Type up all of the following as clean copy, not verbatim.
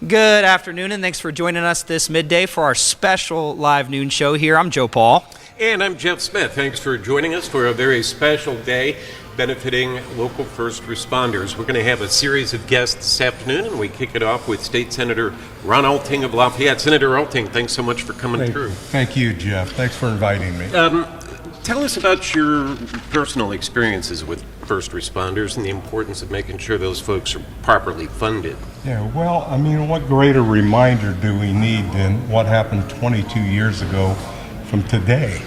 Good afternoon, and thanks for joining us this midday for our special live noon show here. I'm Joe Paul. And I'm Jeff Smith. Thanks for joining us for a very special day benefiting local first responders. We're going to have a series of guests this afternoon, and we kick it off with State Senator Ron Alting of Lafayette. Senator Alting, thanks so much for coming through. Thank you, Jeff. Thanks for inviting me. Tell us about your personal experiences with first responders and the importance of making sure those folks are properly funded. Yeah, well, I mean, what greater reminder do we need than what happened 22 years ago from today?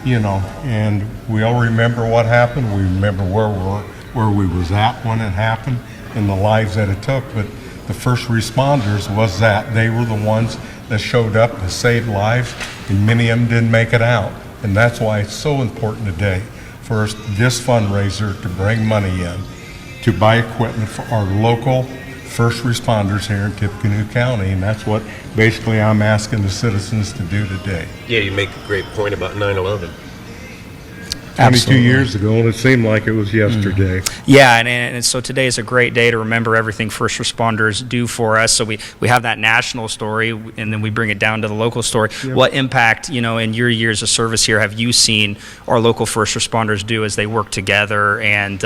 You know, and we all remember what happened. We remember where we was at when it happened and the lives that it took. But the first responders was that they were the ones that showed up to save lives, and many of them didn't make it out. And that's why it's so important today for this fundraiser to bring money in to buy equipment for our local first responders here in Tippecanoe County. And that's what basically I'm asking the citizens to do today. Yeah, you make a great point about 9/11. 22 years ago, and it seemed like it was yesterday. Yeah, and so today is a great day to remember everything first responders do for us. So we have that national story, and then we bring it down to the local story. Yep. What impact, in your years of service here, have you seen our local first responders do as they work together and,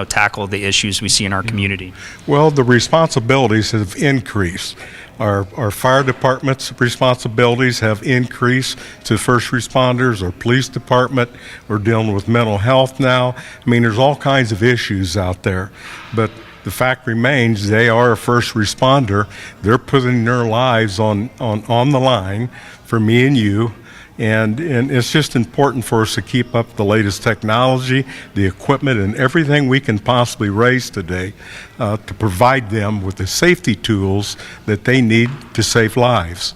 tackle the issues we see in our community? Well, the responsibilities have increased. Our fire department's responsibilities have increased to first responders, our police department. We're dealing with mental health now. I mean, there's all kinds of issues out there. But the fact remains they are a first responder. They're putting their lives on the line for me and you. And it's just important for us to keep up the latest technology, the equipment, and everything we can possibly raise today to provide them with the safety tools that they need to save lives.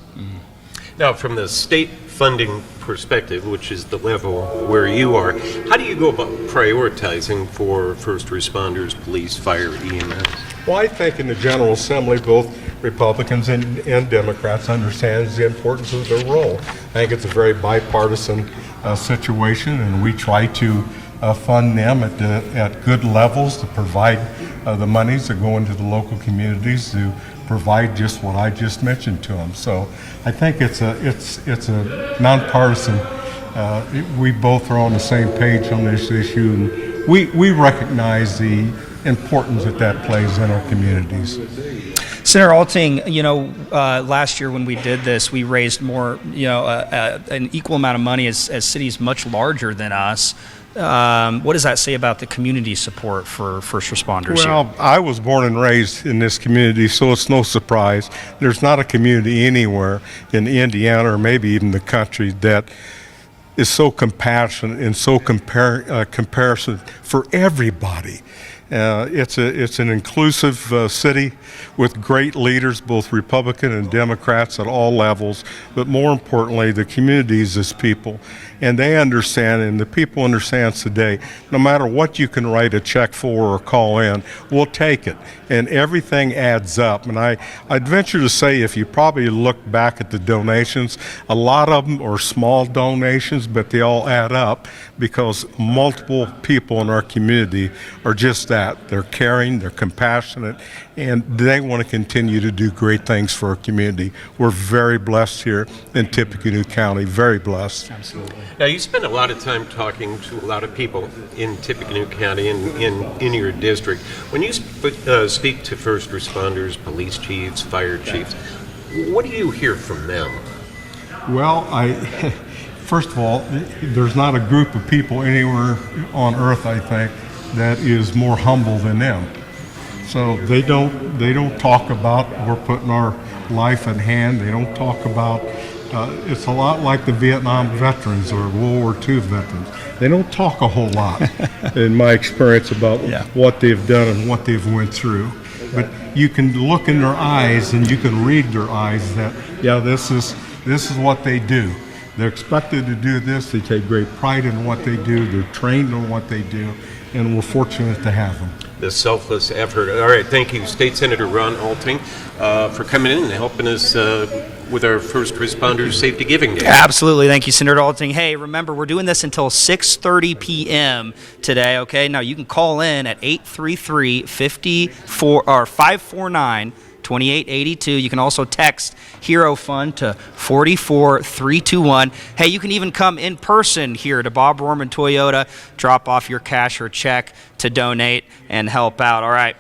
Now, from the state funding perspective, which is the level where you are, how do you go about prioritizing for first responders, police, fire, EMS? Well, I think in the General Assembly, both Republicans and Democrats understand the importance of their role. I think it's a very bipartisan situation, and we try to fund them at good levels to provide the monies that go into the local communities to provide just what I just mentioned to them. So I think it's a nonpartisan. We both are on the same page on this issue, and we recognize the importance that plays in our communities. Senator Alting, last year when we did this, we raised more, an equal amount of money as cities much larger than us. What does that say about the community support for first responders Well, here? I was born and raised in this community, so it's no surprise. There's not a community anywhere in Indiana or maybe even the country that is so compassionate and so comparison for everybody. It's an inclusive city with great leaders, both Republican and Democrats at all levels, but more importantly, the communities as people. And they understand, and the people understand today, no matter what you can write a check for or call in, we'll take it. And everything adds up. And I'd venture to say, if you probably look back at the donations, a lot of them are small donations, but they all add up because multiple people in our community are just that. They're caring, they're compassionate, and they want to continue to do great things for our community. We're very blessed here in Tippecanoe County, very blessed. Absolutely. Now, you spend a lot of time talking to a lot of people in Tippecanoe County and in your district. When you speak to first responders, police chiefs, fire chiefs, what do you hear from them? Well, first of all, there's not a group of people anywhere on earth, I think, that is more humble than them. So they don't talk about we're putting our life at hand. They don't talk about it's a lot like the Vietnam veterans or World War II veterans. They don't talk a whole lot, in my experience, about what they've done and what they've went through. But you can look in their eyes and you can read their eyes that this is what they do. They're expected to do this. They take great pride in what they do. They're trained on what they do, and we're fortunate to have them. The selfless effort. All right, thank you, State Senator Ron Alting, for coming in and helping us with our First Responders Safety Giving Day. Absolutely. Thank you, Senator Alting. Hey, remember, we're doing this until 6:30 p.m. today, okay? Now, you can call in at 833-549 2882. You can also text Hero Fund to 44321. Hey, you can even come in person here to Bob Rorman Toyota, drop off your cash or check to donate and help out. All right.